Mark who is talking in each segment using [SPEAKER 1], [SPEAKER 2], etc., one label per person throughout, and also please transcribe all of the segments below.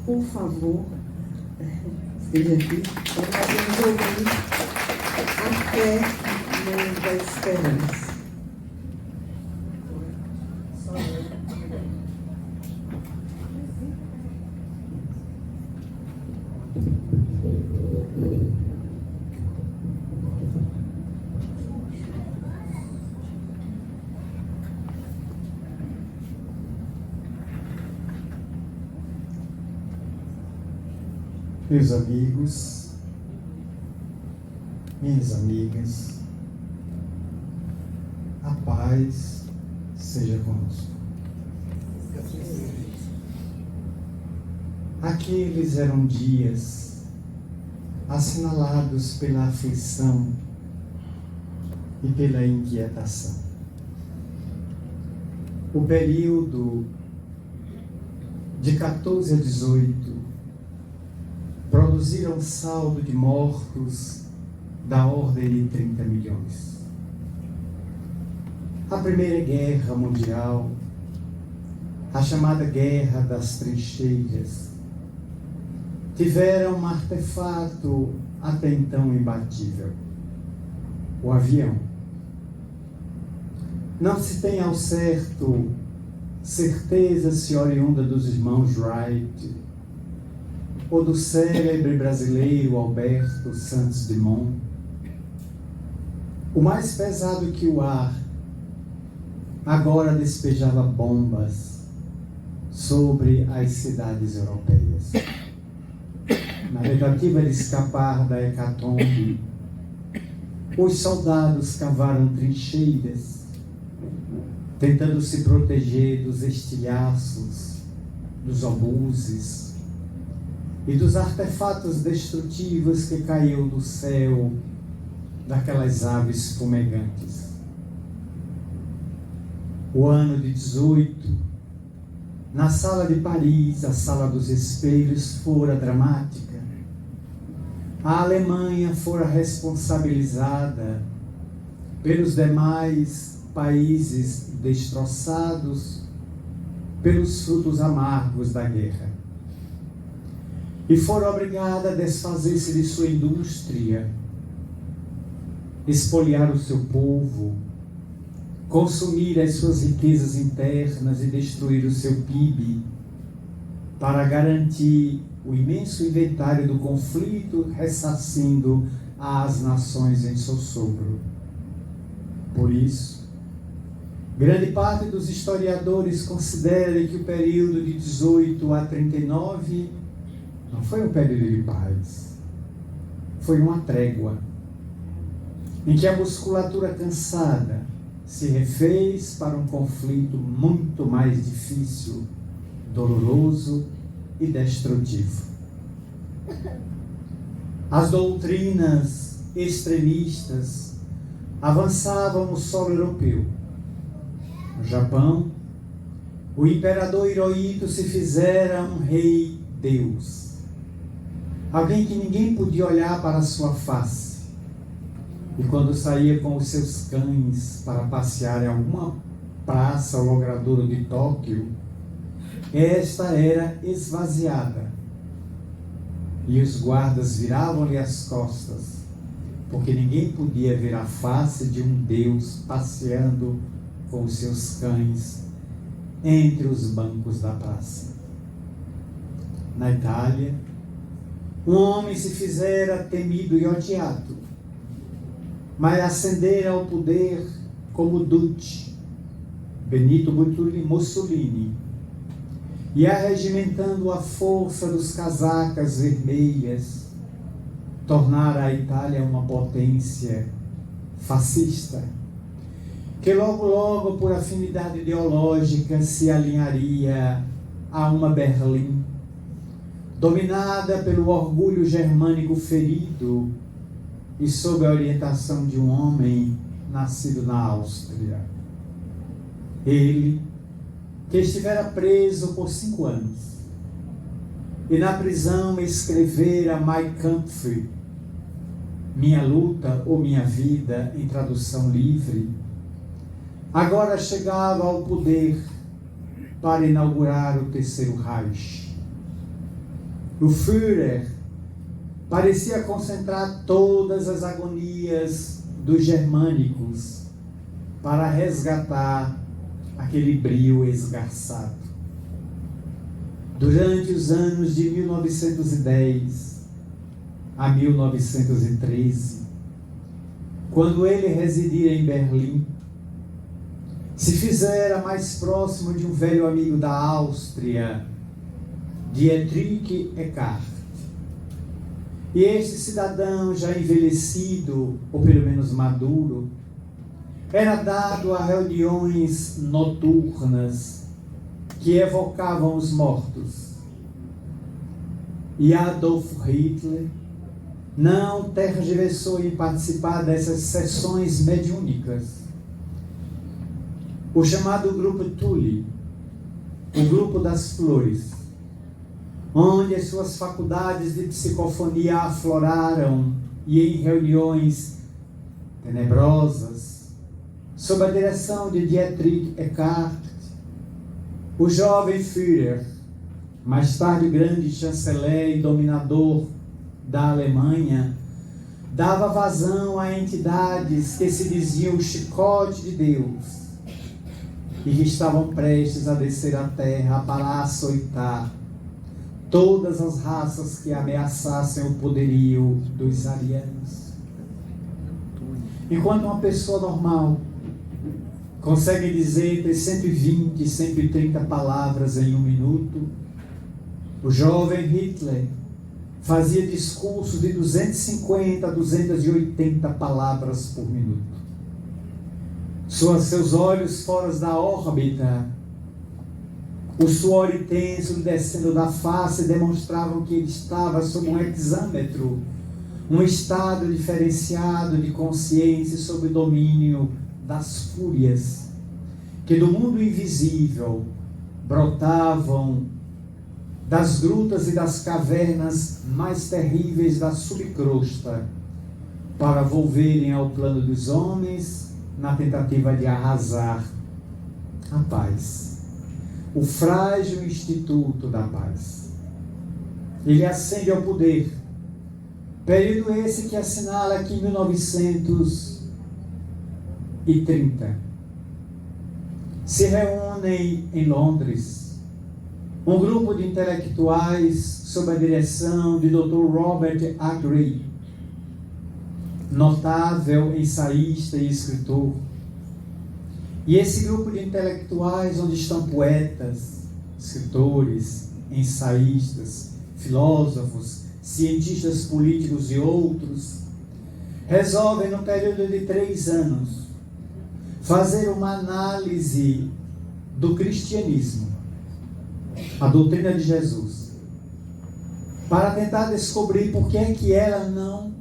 [SPEAKER 1] por favor, esteja aqui, para nós ouvir a fé da esperança.
[SPEAKER 2] Meus amigos, minhas amigas, a paz seja conosco. Aqueles eram dias assinalados pela aflição e pela inquietação. O período de 14 a 18 produziram um saldo de mortos da ordem de 30 milhões. A Primeira Guerra Mundial, a chamada Guerra das Trincheiras, tiveram um artefato até então imbatível: o avião. Não se tem ao certo certeza se oriunda dos irmãos Wright ou do célebre brasileiro Alberto Santos Dumont. O mais pesado que o ar, agora despejava bombas sobre as cidades europeias. Na tentativa de escapar da hecatombe, os soldados cavaram trincheiras, tentando se proteger dos estilhaços, dos obuses e dos artefatos destrutivos que caíam do céu daquelas aves fumegantes. O ano de 18, na sala de Paris, a sala dos espelhos, fora dramática. A Alemanha fora responsabilizada pelos demais países destroçados pelos frutos amargos da guerra. E foram obrigadas a desfazer-se de sua indústria, espoliar o seu povo, consumir as suas riquezas internas e destruir o seu PIB, para garantir o imenso inventário do conflito, ressarcindo as nações em sossobro. Por isso, grande parte dos historiadores considera que o período de 18 a 39 não foi um período de paz, foi uma trégua, em que a musculatura cansada se refez para um conflito muito mais difícil, doloroso e destrutivo. As doutrinas extremistas avançavam no solo europeu. No Japão, o imperador Hirohito se fizera um rei-deus, alguém que ninguém podia olhar para a sua face. E quando saía com os seus cães para passear em alguma praça ou logradouro de Tóquio, esta era esvaziada. E os guardas viravam-lhe as costas, porque ninguém podia ver a face de um deus passeando com os seus cães entre os bancos da praça. Na Itália, um homem se fizera temido e odiado, mas ascendera ao poder como Duce, Benito Mussolini, e arregimentando a força dos casacas vermelhas, tornara a Itália uma potência fascista, que logo, por afinidade ideológica, se alinharia a uma Berlim, dominada pelo orgulho germânico ferido e sob a orientação de um homem nascido na Áustria. Ele, que estivera preso por 5 anos, e na prisão escrevera Mein Kampf, Minha Luta ou Minha Vida, em tradução livre, agora chegava ao poder para inaugurar o Terceiro Reich. O Führer parecia concentrar todas as agonias dos germânicos para resgatar aquele brio esgarçado. Durante os anos de 1910 a 1913, quando ele residia em Berlim, se fizera mais próximo de um velho amigo da Áustria, Dietrich Eckart. E este cidadão, já envelhecido, ou pelo menos maduro, era dado a reuniões noturnas que evocavam os mortos. E Adolf Hitler não tergiversou em participar dessas sessões mediúnicas. O chamado grupo Tully, o grupo das flores, onde as suas faculdades de psicofonia afloraram, e em reuniões tenebrosas, sob a direção de Dietrich Eckart, o jovem Führer, mais tarde o grande chanceler e dominador da Alemanha, dava vazão a entidades que se diziam o chicote de Deus e que estavam prestes a descer à terra para açoitar todas as raças que ameaçassem o poderio dos arianos. Enquanto uma pessoa normal consegue dizer entre 120 e 130 palavras em um minuto, o jovem Hitler fazia discursos de 250 a 280 palavras por minuto. Seus olhos fora da órbita, o suor intenso descendo da face, demonstravam que ele estava sob um hexâmetro, um estado diferenciado de consciência sob o domínio das fúrias, que do mundo invisível brotavam das grutas e das cavernas mais terríveis da subcrosta, para volverem ao plano dos homens na tentativa de arrasar a paz, o frágil instituto da paz. Ele ascende ao poder, período esse que assinala aqui 1930. Se reúnem em Londres um grupo de intelectuais sob a direção de Dr. Robert A. Gray, notável ensaísta e escritor. E esse grupo de intelectuais, onde estão poetas, escritores, ensaístas, filósofos, cientistas políticos e outros, resolvem, no período de 3 anos, fazer uma análise do cristianismo, a doutrina de Jesus, para tentar descobrir por que é que ela não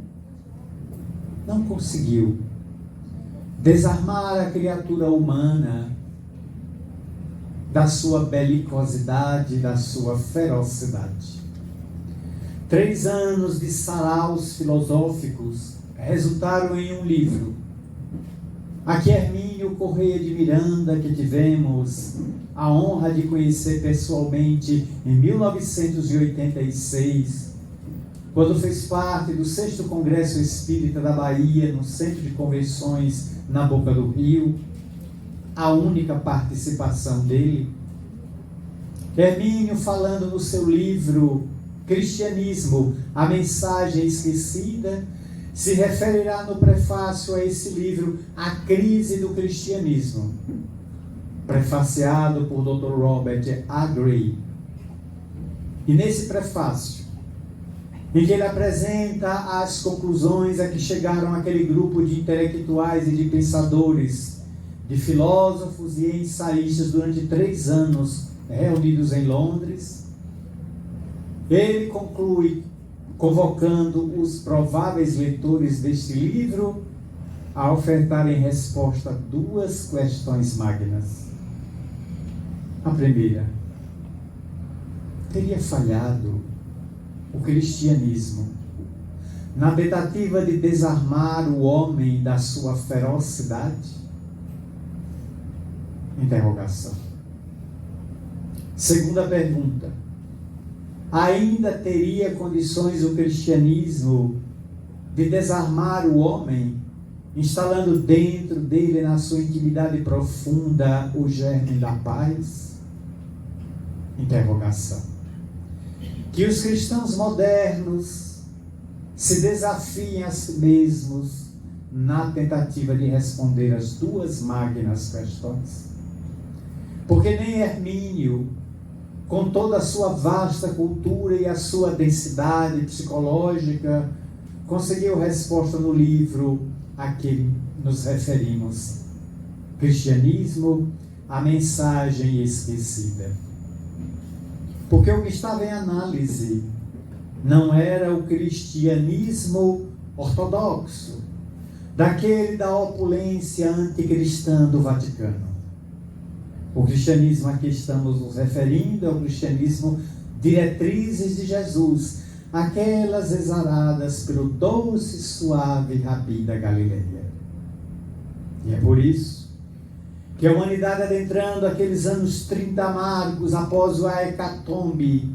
[SPEAKER 2] conseguiu desarmar a criatura humana da sua belicosidade, da sua ferocidade. 3 anos de saraus filosóficos resultaram em um livro. Aqui Hermínio Correia de Miranda, que tivemos a honra de conhecer pessoalmente em 1986, quando fez parte do 6º Congresso Espírita da Bahia, no Centro de Convenções na Boca do Rio, a única participação dele. Hermínio, falando no seu livro Cristianismo, a Mensagem Esquecida, se referirá no prefácio a esse livro A Crise do Cristianismo, prefaciado por Dr. Robert A. Gray. E nesse prefácio, em que ele apresenta as conclusões a que chegaram aquele grupo de intelectuais e de pensadores, de filósofos e ensaístas durante 3 anos reunidos em Londres, ele conclui convocando os prováveis leitores deste livro a ofertarem resposta a 2 questões magnas. A primeira: teria falhado o cristianismo na tentativa de desarmar o homem da sua ferocidade? Interrogação. Segunda pergunta: ainda teria condições o cristianismo de desarmar o homem, instalando dentro dele, na sua intimidade profunda, o germe da paz? Interrogação. Que os cristãos modernos se desafiem a si mesmos na tentativa de responder as duas magnas questões. Porque nem Hermínio, com toda a sua vasta cultura e a sua densidade psicológica, conseguiu resposta no livro a que nos referimos. Cristianismo, a mensagem esquecida. Porque o que estava em análise não era o cristianismo ortodoxo, daquele da opulência anticristã do Vaticano. O cristianismo a que estamos nos referindo é o cristianismo diretrizes de Jesus, aquelas exaladas pelo doce e suave Rabi da Galileia. E é por isso que a humanidade, adentrando aqueles anos 30 amargos após a hecatombe,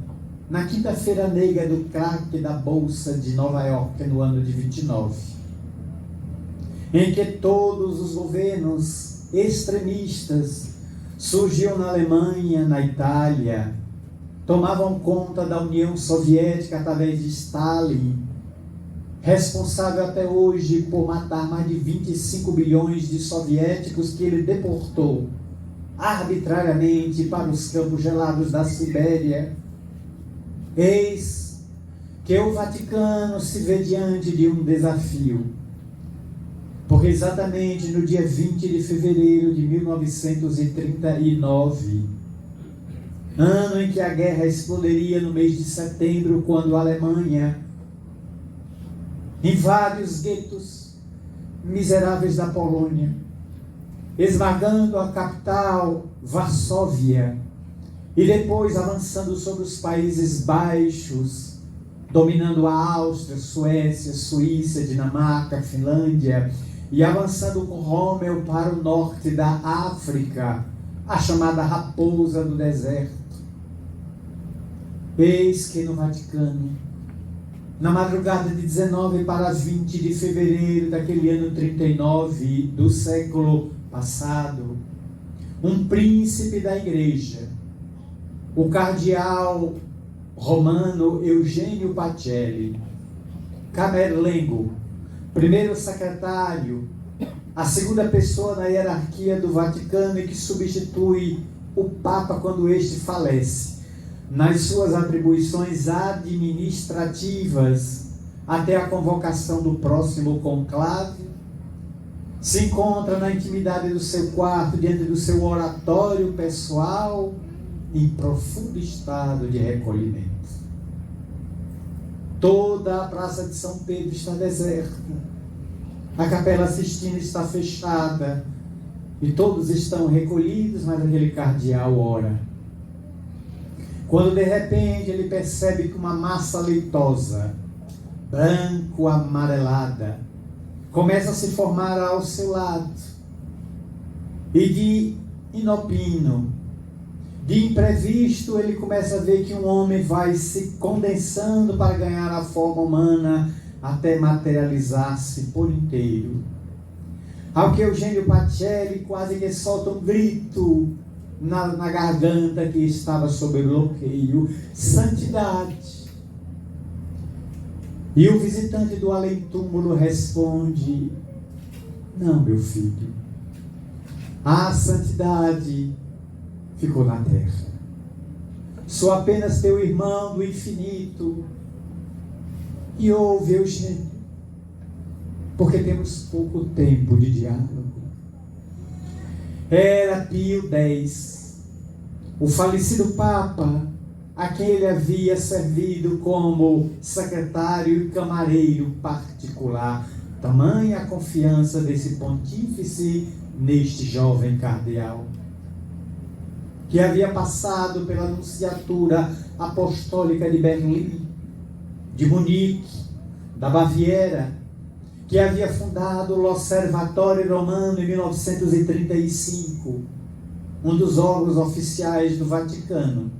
[SPEAKER 2] na quinta-feira negra do crack da Bolsa de Nova York, no ano de 29, em que todos os governos extremistas surgiam na Alemanha, na Itália, tomavam conta da União Soviética através de Stalin, responsável até hoje por matar mais de 25 bilhões de soviéticos que ele deportou arbitrariamente para os campos gelados da Sibéria. Eis que o Vaticano se vê diante de um desafio, porque exatamente no dia 20 de fevereiro de 1939, ano em que a guerra explodiria no mês de setembro, quando a Alemanha invade os guetos miseráveis da Polônia, esmagando a capital, Varsóvia, e depois avançando sobre os Países Baixos, dominando a Áustria, Suécia, Suíça, Dinamarca, Finlândia, e avançando com Rômmel para o norte da África, a chamada Raposa do Deserto. Eis que no Vaticano, na madrugada de 19 para 20 de fevereiro daquele ano 39 do século passado, um príncipe da igreja, o cardeal romano Eugênio Pacelli, camerlengo, primeiro secretário, a segunda pessoa na hierarquia do Vaticano e que substitui o Papa quando este falece, nas suas atribuições administrativas até a convocação do próximo conclave, se encontra na intimidade do seu quarto, diante do seu oratório pessoal, em profundo estado de recolhimento. Toda a Praça de São Pedro está deserta, a Capela Sistina está fechada, e todos estão recolhidos, mas aquele cardeal ora. Quando de repente ele percebe que uma massa leitosa, branco-amarelada, começa a se formar ao seu lado, e de inopino, de imprevisto, ele começa a ver que um homem vai se condensando para ganhar a forma humana até materializar-se por inteiro. Ao que Eugênio Pacelli quase que solta um grito na garganta que estava sob bloqueio: santidade! E o visitante do além-túmulo responde: não, meu filho, a santidade ficou na terra. Sou apenas teu irmão do infinito. E ouve, Eugênio, porque temos pouco tempo de diálogo. Era Pio X, o falecido Papa, a quem ele havia servido como secretário e camareiro particular. Tamanha a confiança desse pontífice neste jovem cardeal, que havia passado pela Nunciatura Apostólica de Berlim, de Munique, da Baviera, que havia fundado o L'Osservatore Romano em 1935, um dos órgãos oficiais do Vaticano.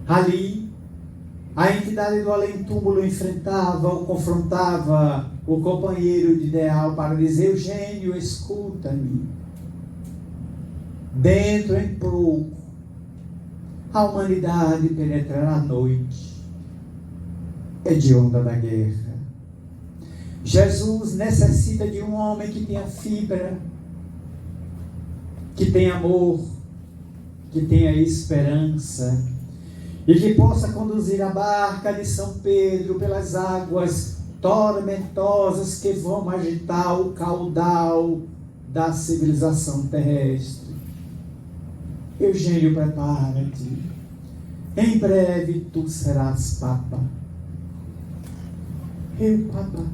[SPEAKER 2] Ali, A entidade do além-túmulo enfrentava ou confrontava o companheiro de ideal para dizer: Eugênio, escuta-me. Dentro em pouco, a humanidade penetrará à noite, hedionda da guerra. Jesus necessita de um homem que tenha fibra, que tenha amor, que tenha esperança, e que possa conduzir a barca de São Pedro pelas águas tormentosas que vão agitar o caudal da civilização terrestre. Eugênio, prepara-te. Em breve tu serás Papa. Eu, Papa,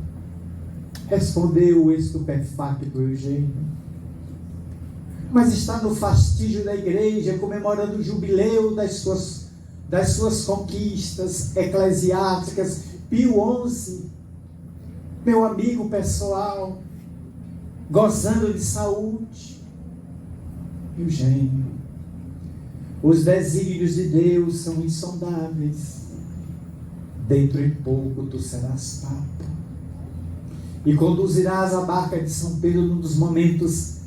[SPEAKER 2] respondeu o estupefacto Eugênio. Mas está no fastígio da igreja, comemorando o jubileu das suas conquistas eclesiásticas. Pio XI, meu amigo pessoal, gozando de saúde. Eugênio, os desígnios de Deus são insondáveis. Dentro em pouco tu serás Papa e conduzirás a barca de São Pedro num dos momentos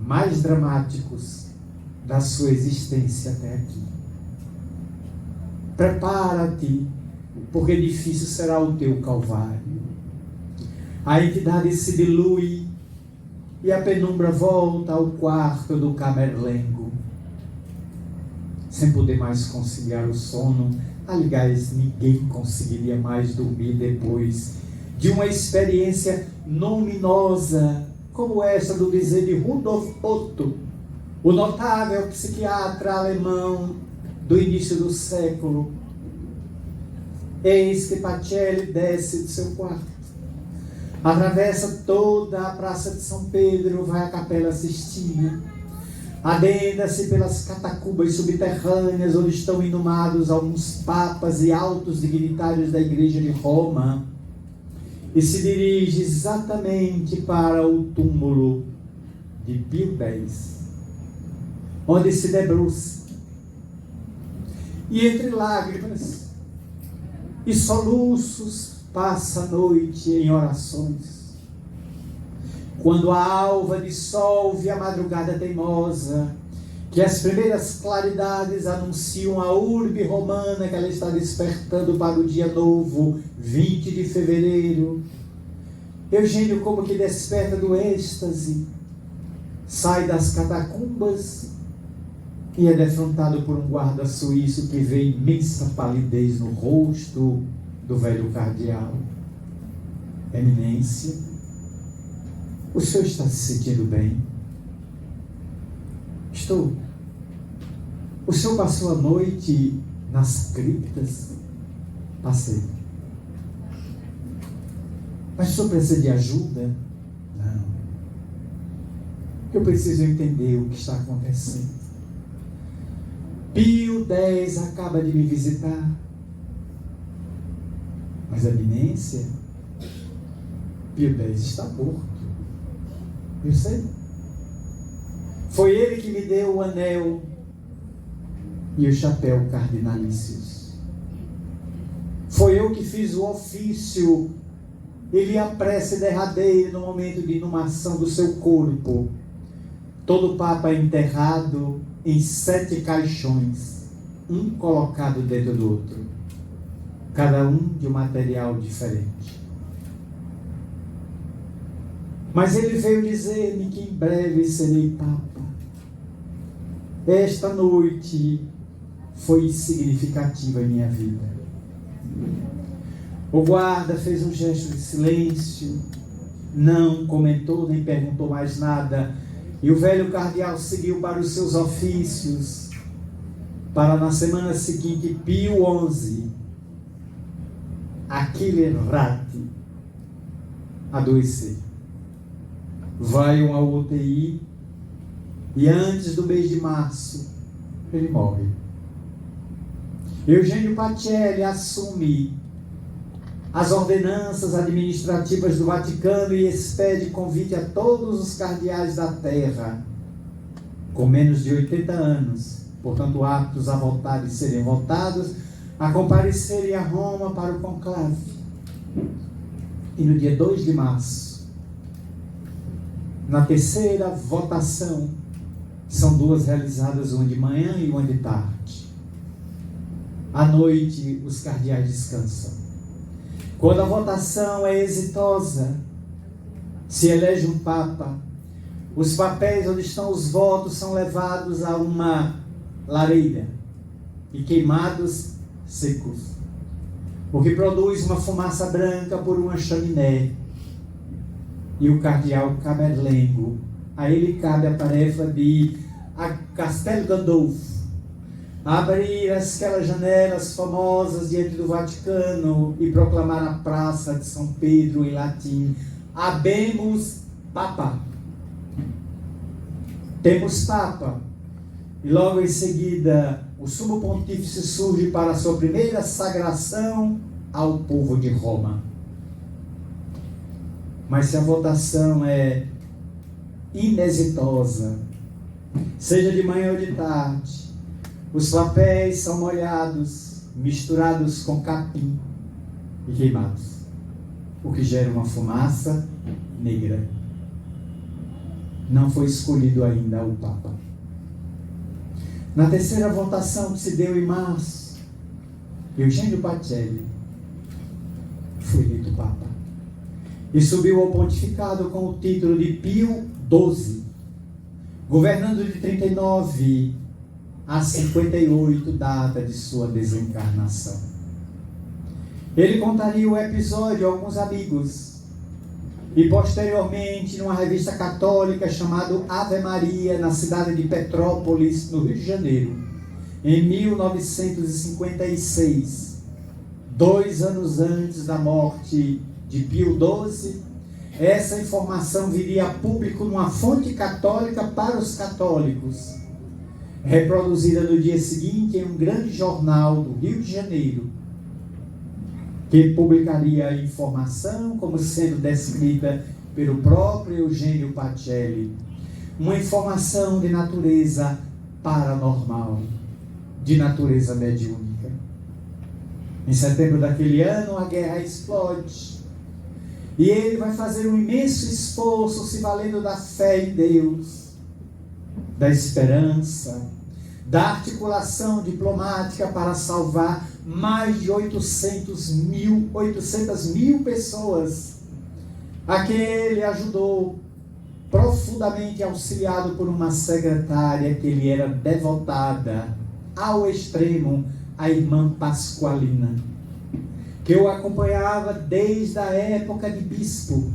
[SPEAKER 2] mais dramáticos da sua existência até aqui. Prepara-te, porque difícil será o teu calvário. A entidade se dilui e a penumbra volta ao quarto do camerlengo. Sem poder mais conciliar o sono, aliás, ninguém conseguiria mais dormir depois de uma experiência luminosa como essa do dizer de Rudolf Otto, o notável psiquiatra alemão do início do século. Eis que Pacelli desce de seu quarto, atravessa toda a Praça de São Pedro, vai à Capela Sistina, adentra-se pelas catacumbas subterrâneas onde estão inumados alguns papas e altos dignitários da Igreja de Roma, e se dirige exatamente para o túmulo de Pio X, onde se debruça, e entre lágrimas e soluços passa a noite em orações. Quando a alva dissolve a madrugada teimosa, que as primeiras claridades anunciam a urbe romana que ela está despertando para o dia novo, 20 de fevereiro, Eugênio, como que desperta do êxtase, sai das catacumbas e é defrontado por um guarda suíço que vê imensa palidez no rosto do velho cardeal. Eminência, o senhor está se sentindo bem? Estou. O senhor passou a noite nas criptas? Passei. Mas o senhor precisa de ajuda? Não. Eu preciso entender o que está acontecendo. Pio X acaba de me visitar. Mas a eminência, Pio X está morto. Eu sei. Foi ele que me deu o anel e o chapéu cardinalícios. Foi eu que fiz o ofício e li a prece derradeira no momento de inumação do seu corpo. Todo Papa é enterrado em 7 caixões, um colocado dentro do outro, cada um de um material diferente. Mas ele veio dizer-me que em breve serei Papa. Esta noite foi significativa em minha vida. O guarda fez um gesto de silêncio, não comentou nem perguntou mais nada, e o velho cardeal seguiu para os seus ofícios, para na semana seguinte Pio XI, aquele rate, adoecer. Vai ao UTI e antes do mês de março ele morre. Eugênio Pacelli assume as ordenanças administrativas do Vaticano e expede convite a todos os cardeais da terra com menos de 80 anos, portanto aptos a votar e serem votados, a comparecerem a Roma para o conclave. E no dia 2 de março, na terceira votação, são duas realizadas, uma de manhã e uma de tarde. À noite, os cardeais descansam. Quando a votação é exitosa, se elege um papa, os papéis onde estão os votos são levados a uma lareira e queimados secos, o que produz uma fumaça branca por uma chaminé. E o cardeal caberlengo, a ele cabe a tarefa de ir a Castel Gandolfo, abrir aquelas janelas famosas diante do Vaticano e proclamar a praça de São Pedro em latim: Habemus Papa. Temos Papa. E logo em seguida, o sumo pontífice surge para a sua primeira sagração ao povo de Roma. Mas se a votação é inexitosa, seja de manhã ou de tarde, os papéis são molhados, misturados com capim e queimados, o que gera uma fumaça negra. Não foi escolhido ainda o Papa. Na terceira votação que se deu em março, Eugênio Pacelli foi eleito Papa e subiu ao pontificado com o título de Pio XII, governando de 39 a 58, data de sua desencarnação. Ele contaria o episódio a alguns amigos e posteriormente numa revista católica chamada Ave Maria, na cidade de Petrópolis, no Rio de Janeiro, em 1956, 2 anos antes da morte de Pio XII. Essa informação viria a público numa fonte católica para os católicos, reproduzida no dia seguinte em um grande jornal do Rio de Janeiro, que publicaria a informação como sendo descrita pelo próprio Eugênio Pacelli, uma informação de natureza paranormal, de natureza mediúnica. Em setembro daquele ano, a guerra explode, e ele vai fazer um imenso esforço, se valendo da fé em Deus, da esperança, da articulação diplomática para salvar mais de 800 mil pessoas, a que ele ajudou, profundamente auxiliado por uma secretária que ele era devotada ao extremo, a irmã Pasqualina, que o acompanhava desde a época de bispo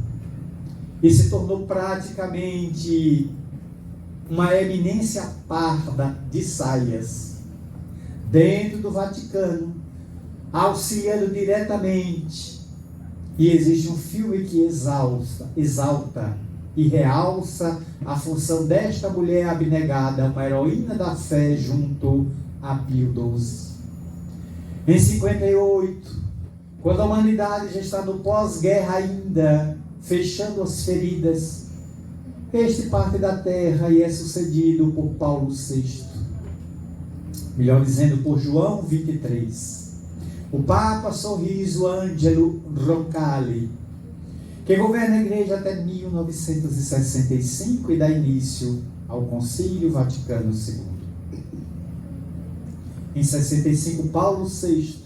[SPEAKER 2] e se tornou praticamente uma eminência parda de saias dentro do Vaticano, auxiliando diretamente. E existe um filme que exalta e realça a função desta mulher abnegada, uma heroína da fé junto a Pio XII. Em 58, quando a humanidade já está no pós-guerra ainda, fechando as feridas, este parte da terra e é sucedido por Paulo VI, melhor dizendo, por João 23, o Papa Sorriso Ângelo Roncalli, que governa a igreja até 1965 e dá início ao Concílio Vaticano II. Em 65, Paulo VI,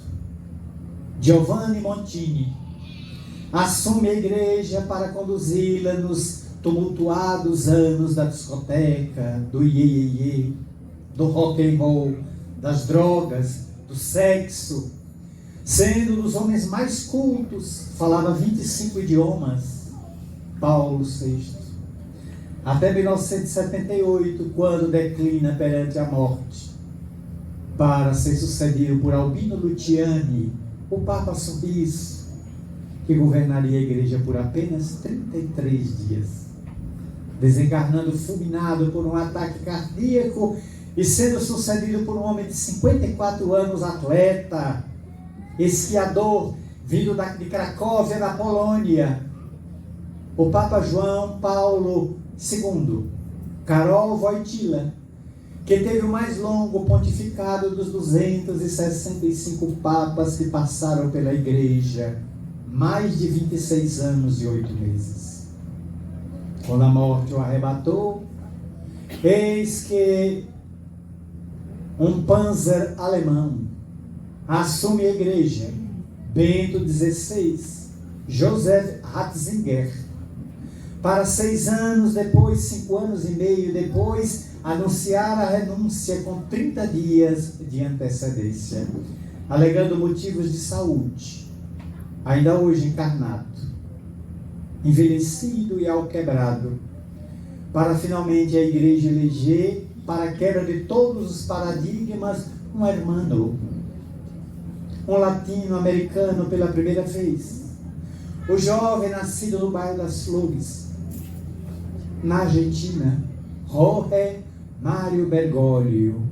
[SPEAKER 2] Giovanni Montini, assume a igreja para conduzi-la nos tumultuados anos da discoteca, do iê, do rock and roll, das drogas, do sexo, sendo um dos homens mais cultos, falava 25 idiomas, Paulo VI, até 1978, quando declina perante a morte, para ser sucedido por Albino Luciani, o Papa Sorriso, que governaria a igreja por apenas 33 dias, desencarnando fulminado por um ataque cardíaco e sendo sucedido por um homem de 54 anos, atleta, esquiador, vindo de Cracóvia, na Polônia, o Papa João Paulo II, Karol Wojtyła, que teve o mais longo pontificado dos 265 papas que passaram pela igreja, mais de 26 anos e 8 meses. Quando a morte o arrebatou, eis que um panzer alemão assume a igreja, Bento XVI, Joseph Ratzinger, para 6 anos depois, 5 anos e meio depois, anunciar a renúncia com 30 dias de antecedência, alegando motivos de saúde, ainda hoje encarnado, envelhecido e alquebrado, para finalmente a igreja eleger, para a quebra de todos os paradigmas, um hermano, um latino-americano pela primeira vez. O jovem nascido no bairro das Flores, na Argentina, Jorge Mário Bergoglio,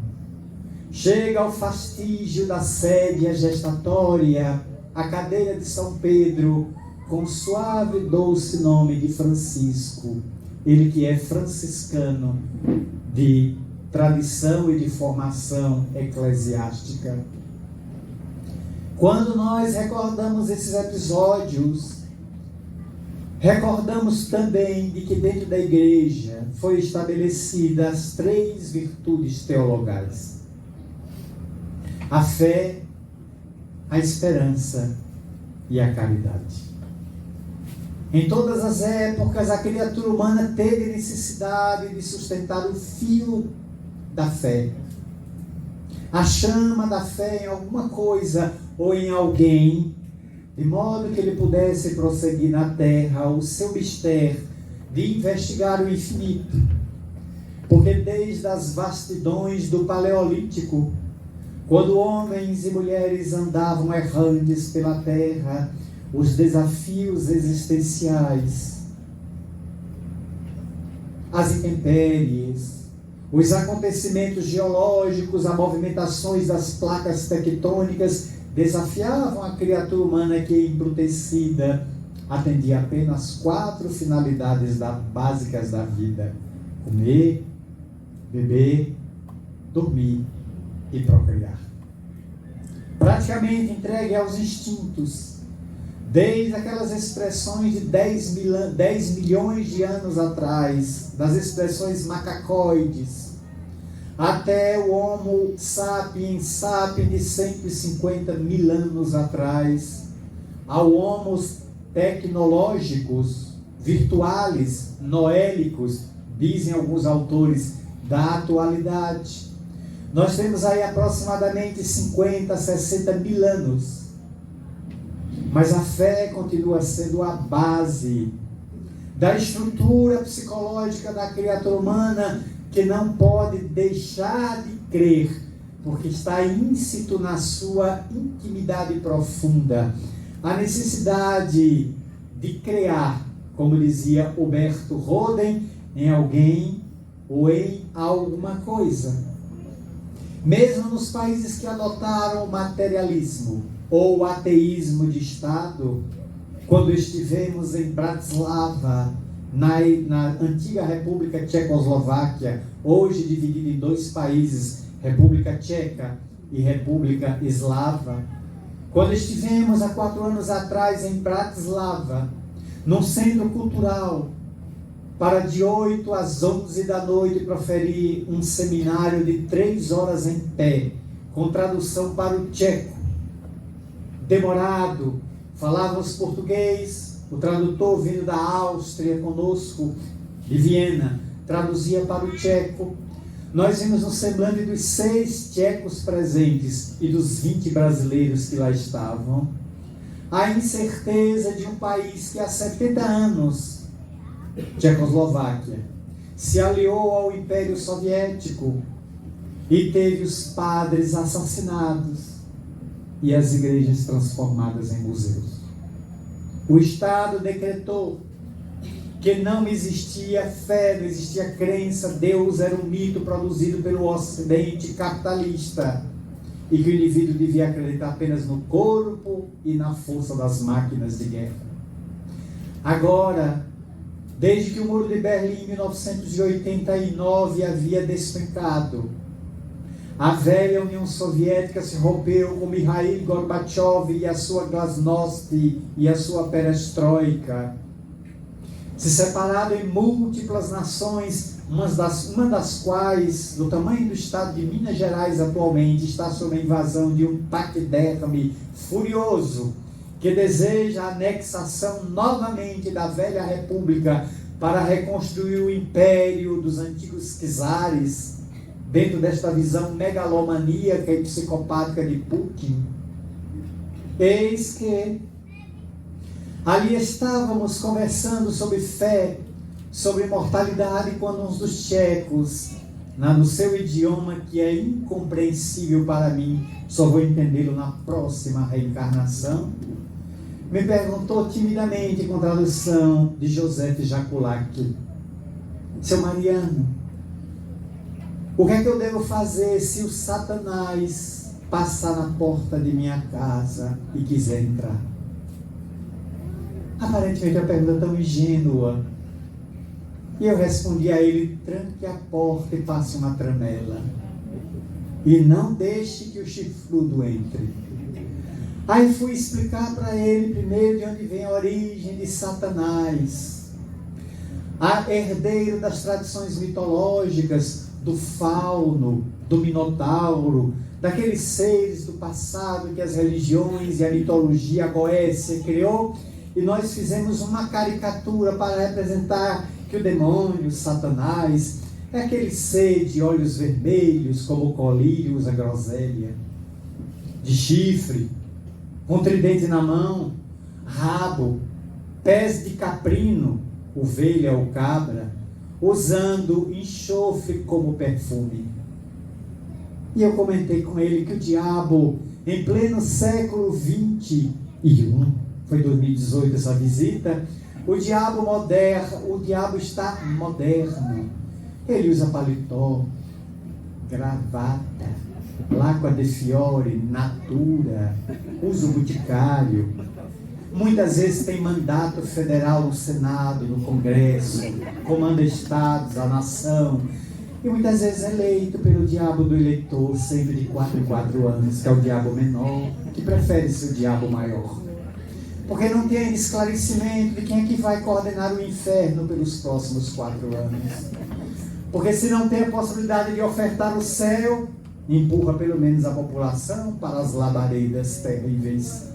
[SPEAKER 2] chega ao fastígio da sédia gestatória, a cadeira de São Pedro, com o suave e doce nome de Francisco, ele que é franciscano de tradição e de formação eclesiástica. Quando nós recordamos esses episódios, recordamos também de que dentro da igreja foi estabelecidas as 3 virtudes teologais: a fé, a esperança e a caridade. Em todas as épocas, a criatura humana teve necessidade de sustentar o fio da fé, a chama da fé em alguma coisa ou em alguém, de modo que ele pudesse prosseguir na terra o seu mistério de investigar o infinito. Porque desde as vastidões do Paleolítico, quando homens e mulheres andavam errantes pela terra, os desafios existenciais, as intempéries, os acontecimentos geológicos, as movimentações das placas tectônicas desafiavam a criatura humana que, embrutecida, atendia apenas 4 finalidades básicas da vida: comer, beber, dormir e procriar. Praticamente entregue aos instintos, desde aquelas expressões de 10 milhões de anos atrás, das expressões macacoides, até o Homo sapiens sapiens de 150 mil anos atrás, ao Homos tecnológicos, virtuales, noélicos, dizem alguns autores, da atualidade. Nós temos aí aproximadamente 50, 60 mil anos. Mas a fé continua sendo a base da estrutura psicológica da criatura humana, que não pode deixar de crer, porque está íncito na sua intimidade profunda. A necessidade de criar, como dizia Huberto Roden, em alguém ou em alguma coisa. Mesmo nos países que adotaram o materialismo ou o ateísmo de Estado, quando estivemos em Bratislava, na antiga República Tchecoslováquia, hoje dividida em 2 países, República Tcheca e República Eslava, quando estivemos há 4 anos atrás em Bratislava, num centro cultural, para de 8 às 11 da noite proferir um seminário de 3 horas em pé, com tradução para o tcheco, demorado, falávamos português, o tradutor vindo da Áustria conosco, de Viena, traduzia para o tcheco. Nós vimos no semblante dos 6 tchecos presentes e dos 20 brasileiros que lá estavam, a incerteza de um país que há 70 anos, Tchecoslováquia, se aliou ao Império Soviético e teve os padres assassinados e as igrejas transformadas em museus. O Estado decretou que não existia fé, não existia crença, Deus era um mito produzido pelo Ocidente capitalista e que o indivíduo devia acreditar apenas no corpo e na força das máquinas de guerra. Agora, Desde que o Muro de Berlim, em 1989, havia despencado, a velha União Soviética se rompeu com Mikhail Gorbachev e a sua glasnost e a sua perestroika. Se separaram em múltiplas nações, uma das quais, do tamanho do estado de Minas Gerais atualmente, está sob a invasão de um paquiderme furioso, que deseja a anexação novamente da velha república para reconstruir o império dos antigos czares, dentro desta visão megalomaníaca e psicopática de Putin. Eis que ali estávamos conversando sobre fé, sobre imortalidade, quando um dos tchecos, no seu idioma que é incompreensível para mim, só vou entendê-lo na próxima reencarnação, me perguntou timidamente, com tradução de Joseph Jaculak: seu Mariano, o que é que eu devo fazer se o Satanás passar na porta de minha casa e quiser entrar? Aparentemente uma pergunta tão ingênua. E eu respondi a ele: tranque a porta e passe uma tramela. E não deixe que o chifrudo entre. Aí fui explicar para ele primeiro de onde vem a origem de Satanás, herdeiro das tradições mitológicas, do fauno, do minotauro, daqueles seres do passado que as religiões e a mitologia goécia criou, e nós fizemos uma caricatura para representar que o demônio, Satanás, é aquele ser de olhos vermelhos, como o colírio usa groselha, de chifre, com tridente na mão, rabo, pés de caprino, ovelha ou cabra, usando enxofre como perfume. E eu comentei com ele que o diabo, em pleno século XXI, foi 2018 essa visita, o diabo está moderno. Ele usa paletó, gravata, l'acqua de fiore, natura, usa o boticário. Muitas vezes tem mandato federal no Senado, no Congresso, comanda estados, a nação. E muitas vezes é eleito pelo diabo do eleitor, sempre de 4 em 4 anos, que é o diabo menor, que prefere ser o diabo maior. Porque não tem esclarecimento de quem é que vai coordenar o inferno pelos próximos 4 anos. Porque se não tem a possibilidade de ofertar o céu, empurra pelo menos a população para as labaredas terríveis.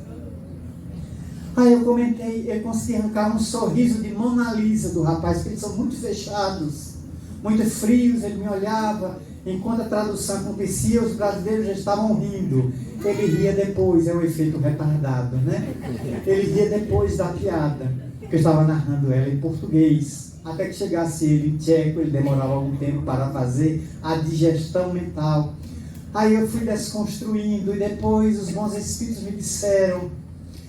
[SPEAKER 2] Aí eu comentei, eu consegui arrancar um sorriso de Mona Lisa do rapaz, porque eles são muito fechados, muito frios. Ele me olhava, enquanto a tradução acontecia, os brasileiros já estavam rindo. Ele ria depois, é o efeito retardado, né? Ele ria depois da piada, porque eu estava narrando ela em português. Até que chegasse ele em tcheco, ele demorava algum tempo para fazer a digestão mental. Aí eu fui desconstruindo, e depois os bons espíritos me disseram: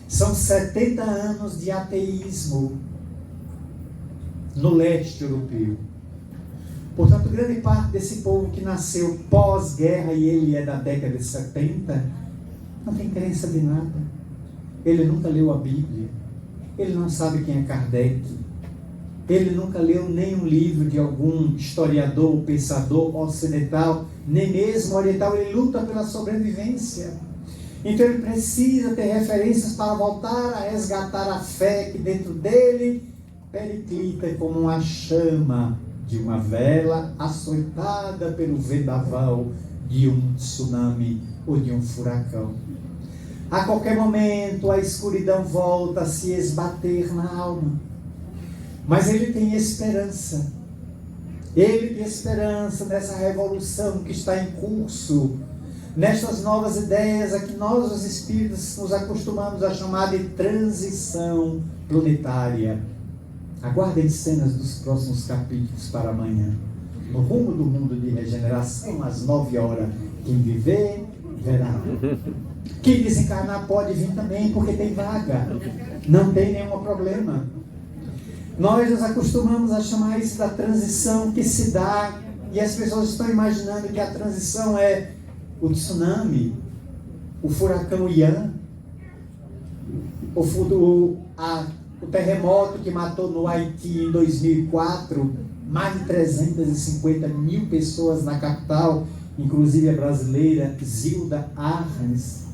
[SPEAKER 2] são 70 anos de ateísmo no leste europeu. Portanto, grande parte desse povo que nasceu pós-guerra, e ele é da década de 70, não tem crença de nada. Ele nunca leu a Bíblia, ele não sabe quem é Kardec, ele nunca leu nenhum livro de algum historiador, pensador ocidental, nem mesmo oriental. Ele luta pela sobrevivência. Então ele precisa ter referências para voltar a resgatar a fé que dentro dele periclita como uma chama de uma vela açoitada pelo vendaval de um tsunami ou de um furacão. A qualquer momento a escuridão volta a se esbater na alma. Mas ele tem esperança. Ele tem esperança nessa revolução que está em curso, nestas novas ideias a que nós, os espíritos, nos acostumamos a chamar de transição planetária. Aguardem cenas dos próximos capítulos para amanhã. No rumo do mundo de regeneração, às 9 horas. Quem viver, verá. Quem desencarnar pode vir também, porque tem vaga. Não tem nenhum problema. Nós nos acostumamos a chamar isso da transição que se dá, e as pessoas estão imaginando que a transição é o tsunami, o furacão Ian, a o terremoto que matou no Haiti em 2004, mais de 350 mil pessoas na capital, inclusive a brasileira Zilda Arnes,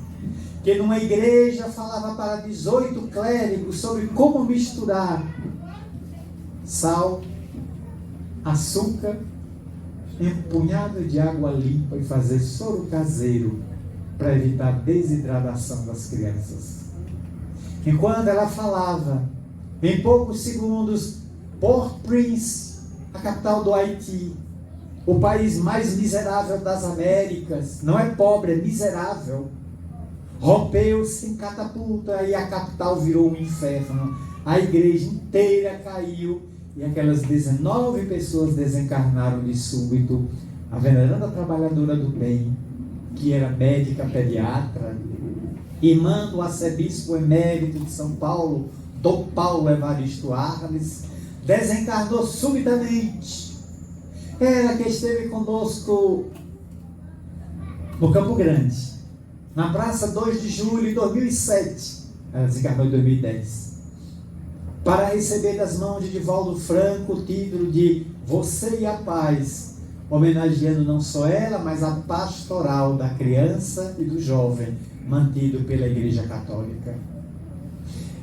[SPEAKER 2] que numa igreja falava para 18 clérigos sobre como misturar sal, açúcar e um punhado de água limpa e fazer soro caseiro para evitar a desidratação das crianças. Enquanto ela falava, em poucos segundos, Port-au-Prince, a capital do Haiti, o país mais miserável das Américas, não é pobre, é miserável, rompeu-se em catapulta e a capital virou um inferno. A igreja inteira caiu e aquelas 19 pessoas desencarnaram de súbito. A veneranda trabalhadora do bem, que era médica pediatra, irmã do arcebispo emérito de São Paulo, Dom Paulo Evaristo Arnes, desencarnou subitamente. Ela que esteve conosco no Campo Grande, na Praça 2 de Julho de 2007, ela desencarnou em 2010, para receber das mãos de Divaldo Franco o título de Você e a Paz, homenageando não só ela, mas a pastoral da criança e do jovem, mantido pela Igreja Católica.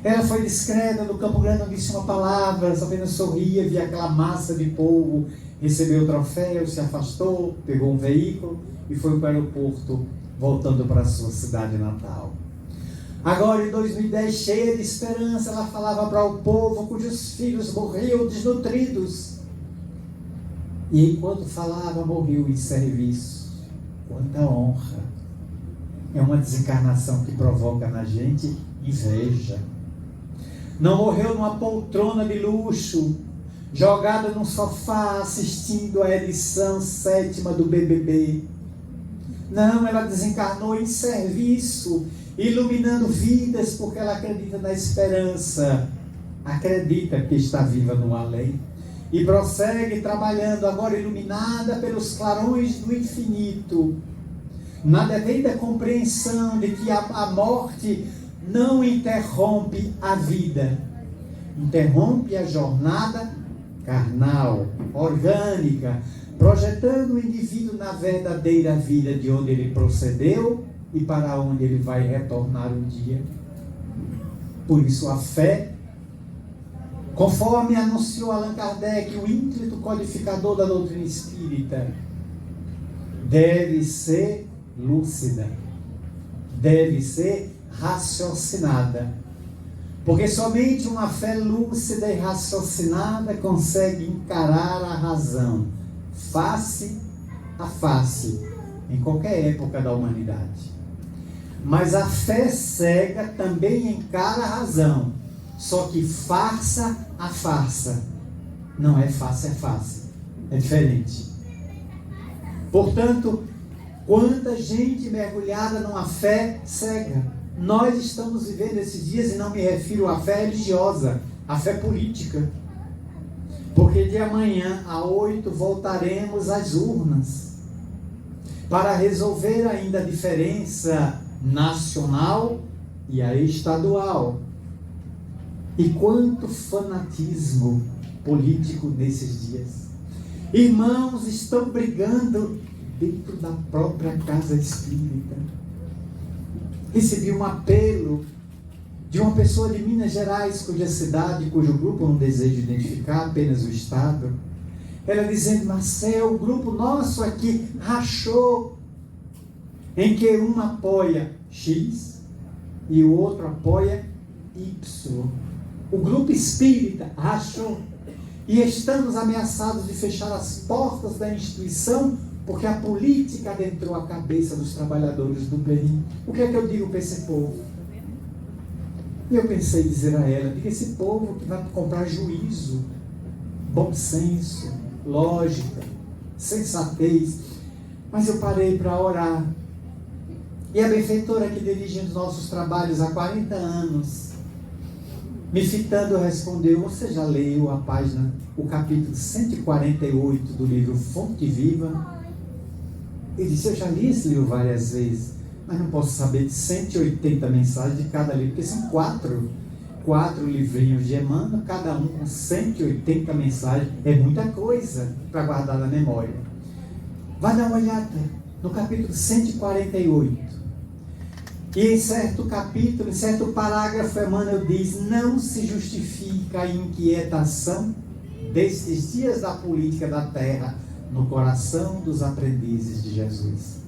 [SPEAKER 2] Ela foi discreta no Campo Grande, não disse uma palavra, só apenas sorria, via aquela massa de povo, recebeu o troféu, se afastou, pegou um veículo e foi para o aeroporto, voltando para a sua cidade natal. Agora, em 2010, cheia de esperança, ela falava para o povo cujos filhos morriam desnutridos. E enquanto falava, morreu em serviço. Quanta honra! É uma desencarnação que provoca na gente inveja. Não morreu numa poltrona de luxo, jogada num sofá assistindo a edição 7ª do BBB. Não, ela desencarnou em serviço, iluminando vidas, porque ela acredita na esperança, acredita que está viva no além, e prossegue trabalhando, agora iluminada pelos clarões do infinito, na devida compreensão de que a morte não interrompe a vida, interrompe a jornada carnal, orgânica, projetando o indivíduo na verdadeira vida de onde ele procedeu e para onde ele vai retornar um dia. Por isso a fé, conforme anunciou Allan Kardec, o ínclito codificador da doutrina espírita, deve ser lúcida, deve ser raciocinada, porque somente uma fé lúcida e raciocinada consegue encarar a razão face a face em qualquer época da humanidade. Mas a fé cega também encara a razão, só que farsa a farsa, não é face a face, é diferente. Portanto, quanta gente mergulhada numa fé cega. Nós estamos vivendo esses dias, e não me refiro à fé religiosa, à fé política. Porque de amanhã a 8 voltaremos às urnas para resolver ainda a diferença nacional e a estadual. E quanto fanatismo político nesses dias. Irmãos estão brigando dentro da própria casa espírita. Recebi um apelo de uma pessoa de Minas Gerais, cuja cidade, cujo grupo eu não desejo identificar, apenas o estado. Ela dizendo: Marcel, o grupo nosso aqui rachou, em que um apoia X e o outro apoia Y. O grupo espírita rachou e estamos ameaçados de fechar as portas da instituição porque a política adentrou a cabeça dos trabalhadores do bem. O que é que eu digo para esse povo? E eu pensei em dizer a ela: diga esse povo que vai comprar juízo, bom senso, lógica, sensatez. Mas eu parei para orar. E a benfeitora que dirige os nossos trabalhos há 40 anos, me fitando, respondeu: você já leu a página, o capítulo 148 do livro Fonte Viva? Ele disse: eu já li esse livro várias vezes, mas não posso saber de 180 mensagens de cada livro, porque são 4. 4 livrinhos de Emmanuel, cada um com 180 mensagens. É muita coisa para guardar na memória. Vai dar uma olhada no capítulo 148. E em certo capítulo, em certo parágrafo, Emmanuel diz: não se justifica a inquietação destes dias da política da terra no coração dos aprendizes de Jesus.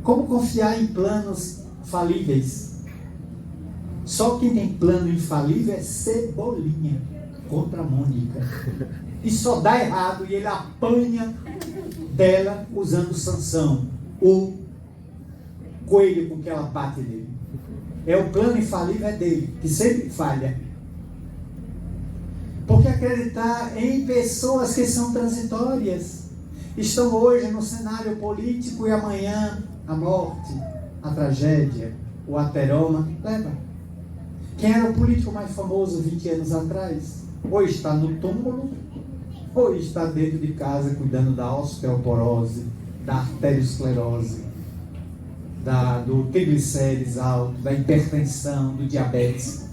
[SPEAKER 2] Como confiar em planos falíveis? Só quem tem plano infalível é Cebolinha contra a Mônica. E só dá errado e ele apanha dela usando Sansão, o coelho com que ela bate nele. O plano infalível é dele, que sempre falha. Porque acreditar em pessoas que são transitórias, estão hoje no cenário político e amanhã a morte, a tragédia, o ateroma, leva. Quem era o político mais famoso 20 anos atrás? Ou está no túmulo, ou está dentro de casa cuidando da osteoporose, da arteriosclerose, do triglicérides alto, da hipertensão, do diabetes.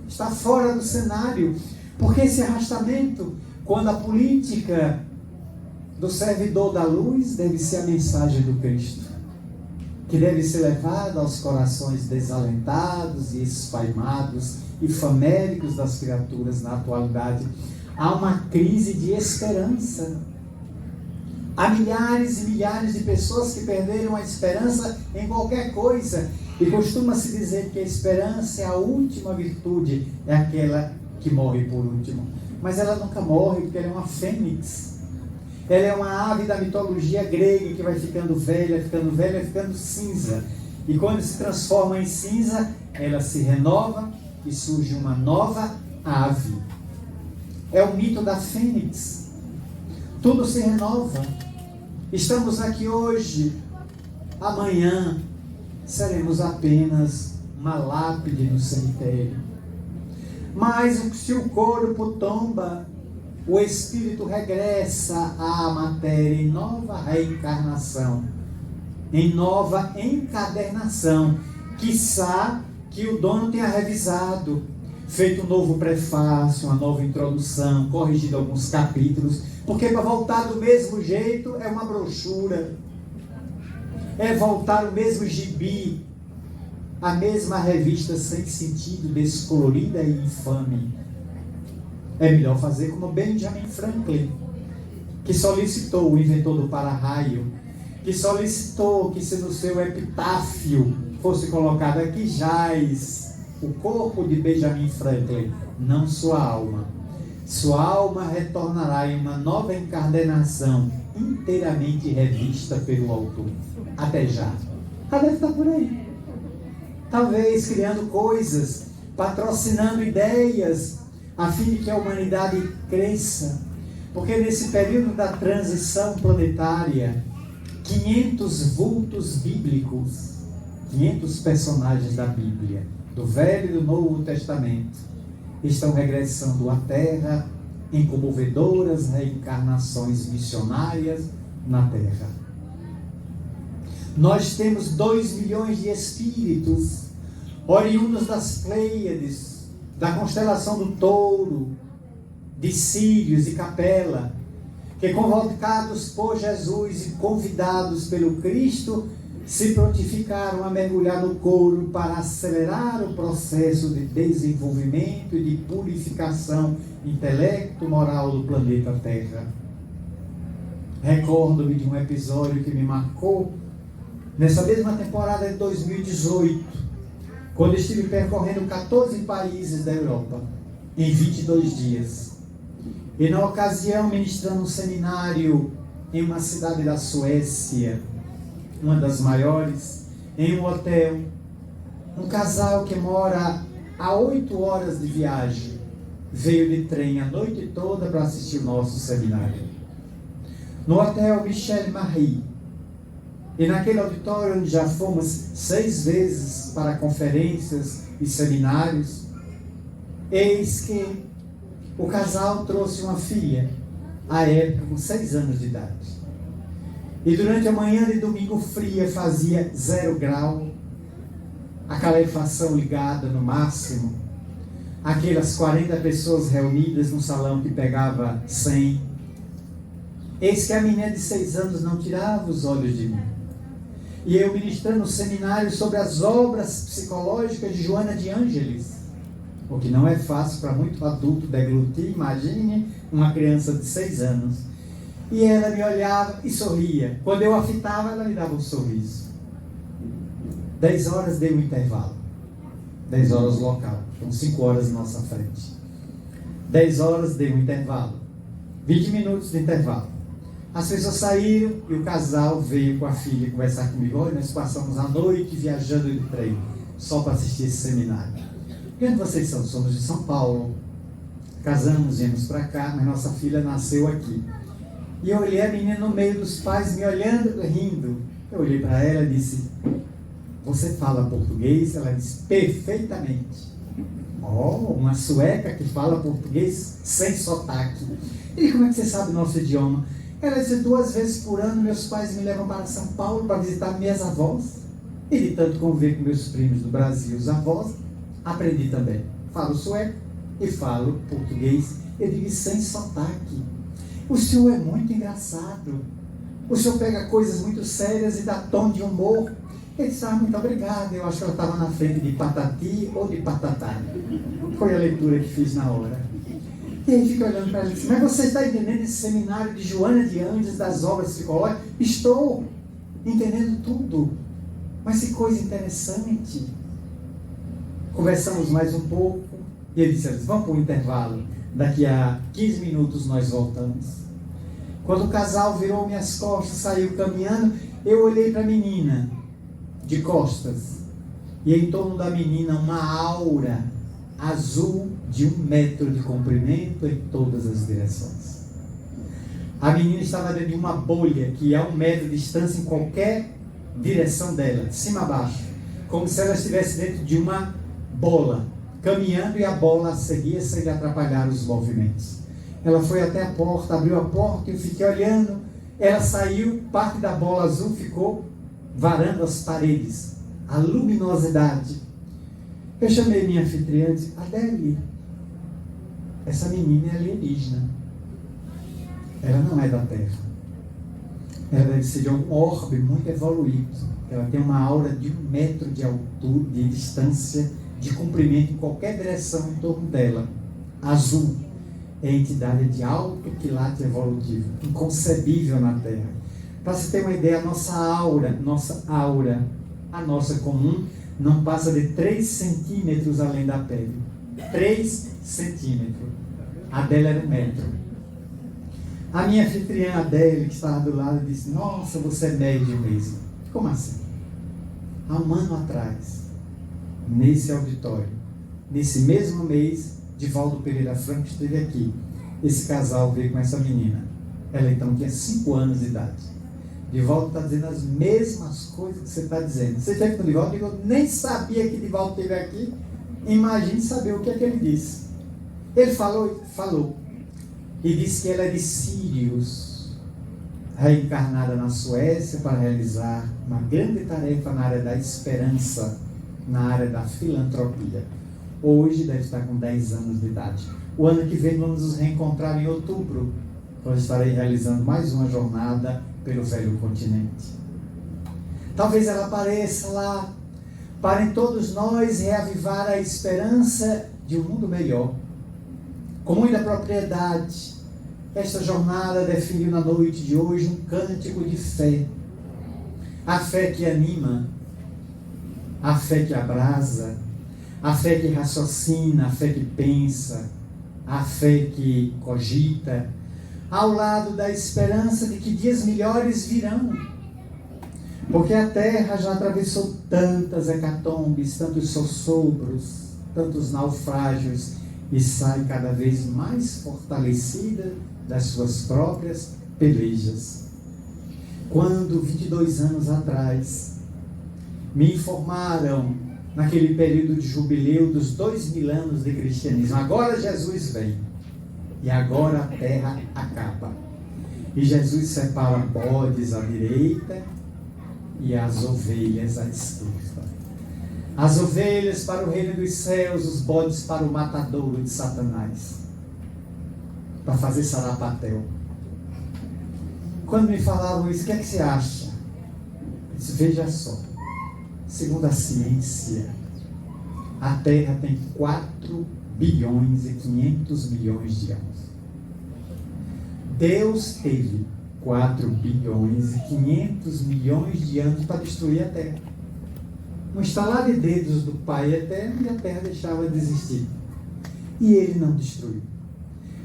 [SPEAKER 2] Está fora do cenário, porque esse arrastamento, quando a política do servidor da luz deve ser a mensagem do Cristo, que deve ser levada aos corações desalentados e esfaimados e famélicos das criaturas na atualidade. Há uma crise de esperança. Há milhares e milhares de pessoas que perderam a esperança em qualquer coisa. E costuma-se dizer que a esperança é a última virtude, é aquela que morre por último. Mas ela nunca morre, porque ela é uma fênix. Ela é uma ave da mitologia grega que vai ficando velha, ficando cinza. E quando se transforma em cinza, ela se renova e surge uma nova ave. É o mito da fênix. Tudo se renova. Estamos aqui hoje, amanhã seremos apenas uma lápide no cemitério. Mas se o corpo tomba, o espírito regressa à matéria em nova reencarnação, em nova encadernação. Quiçá que o dono tenha revisado, feito um novo prefácio, uma nova introdução, corrigido alguns capítulos, porque para voltar do mesmo jeito é uma brochura, é voltar o mesmo gibi, a mesma revista sem sentido, descolorida e infame. É melhor fazer como Benjamin Franklin, que solicitou, o inventor do para-raio, que solicitou que se no seu epitáfio fosse colocado: aqui jaz o corpo de Benjamin Franklin, não sua alma. Sua alma retornará em uma nova encarnação, inteiramente revista pelo autor. Até já. Ela deve estar por aí. Talvez criando coisas, patrocinando ideias, a fim de que a humanidade cresça. Porque nesse período da transição planetária, 500 vultos bíblicos, 500 personagens da Bíblia, do Velho e do Novo Testamento, estão regressando à Terra em comovedoras reencarnações missionárias na Terra. Nós temos 2 milhões de espíritos oriundos das Pleiades, da constelação do Touro, de Sírios e Capela, que, convocados por Jesus e convidados pelo Cristo, se prontificaram a mergulhar no couro para acelerar o processo de desenvolvimento e de purificação intelecto-moral do planeta Terra. Recordo-me de um episódio que me marcou nessa mesma temporada de 2018, quando estive percorrendo 14 países da Europa em 22 dias. E na ocasião, ministrando um seminário em uma cidade da Suécia, uma das maiores, em um hotel, um casal que mora a 8 horas de viagem veio de trem a noite toda para assistir o nosso seminário. No hotel Michel Marie, e naquele auditório onde já fomos 6 vezes para conferências e seminários, eis que o casal trouxe uma filha, à época com 6 anos de idade. E durante a manhã de domingo fria, fazia 0 grau, a calefação ligada no máximo, aquelas 40 pessoas reunidas num salão que pegava 100. Eis que a menina de 6 anos não tirava os olhos de mim. E eu ministrando um seminário sobre as obras psicológicas de Joana de Ângeles, o que não é fácil para muito adulto deglutir, imagine uma criança de 6 anos. E ela me olhava e sorria. Quando eu a fitava, ela me dava um sorriso. 10 horas deu um intervalo. 10 horas local. Então 5 horas na nossa frente. 10 horas deu um intervalo. 20 minutos de intervalo. As pessoas saíram e o casal veio com a filha conversar comigo. Olha, nós passamos a noite viajando de trem, só para assistir esse seminário. E onde vocês são? Somos de São Paulo. Casamos, viemos para cá, mas nossa filha nasceu aqui. E eu olhei a menina no meio dos pais, me olhando, rindo. Eu olhei para ela e disse: você fala português? Ela disse: perfeitamente. Oh, uma sueca que fala português sem sotaque. E como é que você sabe o nosso idioma? Ela disse: 2 vezes por ano meus pais me levam para São Paulo para visitar minhas avós. E de tanto conviver com meus primos do Brasil, os avós, aprendi também. Falo sueco e falo português. Eu digo sem sotaque. O senhor é muito engraçado. O senhor pega coisas muito sérias e dá tom de humor. Ele disse: muito obrigado. Eu acho que ela estava na frente de Patati ou de Patatá. Foi a leitura que fiz na hora. E aí fica olhando para ela e disse: mas você está entendendo esse seminário de Joana de Ângeles, das obras psicológicas? Estou entendendo tudo. Mas que coisa interessante. Conversamos mais um pouco. E ele disse: vamos para o intervalo. Daqui a 15 minutos nós voltamos. Quando o casal virou minhas costas, saiu caminhando, eu olhei para a menina de costas. E em torno da menina uma aura azul de 1 metro de comprimento em todas as direções. A menina estava dentro de uma bolha que é 1 metro de distância em qualquer direção dela, de cima a baixo, como se ela estivesse dentro de uma bola, caminhando, e a bola a seguia sem lhe atrapalhar os movimentos. Ela foi até a porta, abriu a porta e eu fiquei olhando. Ela saiu, parte da bola azul ficou varando as paredes, a luminosidade. Eu chamei minha anfitriã e disse: Adele, essa menina é alienígena. Ela não é da Terra. Ela deve ser de um orbe muito evoluído. Ela tem uma aura de 1 metro de altura, de distância, de comprimento em qualquer direção em torno dela. Azul. É entidade de alto quilate evolutivo, inconcebível na Terra. Para você ter uma ideia, a nossa aura, a nossa comum, não passa de 3 centímetros além da pele. 3 centímetros. A dela era 1 metro. A minha anfitriã Adele, que estava do lado, disse: nossa, você é médium mesmo. Como assim? Há 1 ano atrás, nesse auditório, nesse mesmo mês, Divaldo Pereira Franco esteve aqui. Esse casal veio com essa menina. Ela então tinha 5 anos de idade. Divaldo está dizendo as mesmas coisas que você está dizendo. Você esteve com o Divaldo? Eu nem sabia que Divaldo esteve aqui. Imagine saber o que é que ele disse. Ele falou. E disse que ela é de Sírios, reencarnada na Suécia para realizar uma grande tarefa na área da esperança, na área da filantropia. Hoje deve estar com 10 anos de idade. O ano que vem vamos nos reencontrar em outubro, quando estarei realizando mais uma jornada pelo velho continente. Talvez ela apareça lá, para em todos nós reavivar a esperança de um mundo melhor. Com muita propriedade, esta jornada definiu na noite de hoje um cântico de fé. A fé que anima, a fé que abrasa, a fé que raciocina, a fé que pensa, a fé que cogita, ao lado da esperança de que dias melhores virão. Porque a Terra já atravessou tantas hecatombes, tantos sossobros, tantos naufrágios, e sai cada vez mais fortalecida das suas próprias pelejas. Quando, 22 anos atrás, me informaram, naquele período de jubileu dos 2000 anos de cristianismo, agora Jesus vem, e agora a terra acaba. E Jesus separa bodes à direita e as ovelhas à esquerda. As ovelhas para o reino dos céus, os bodes para o matadouro de Satanás. Para fazer sarapatel. Quando me falavam isso, o que é que você acha? Eu disse, veja só. Segundo a ciência, a Terra tem 4 bilhões e 500 milhões de anos. Deus teve 4 bilhões e 500 milhões de anos para destruir a Terra. Um estalar de dedos do Pai eterno e a Terra deixava de existir. E Ele não destruiu.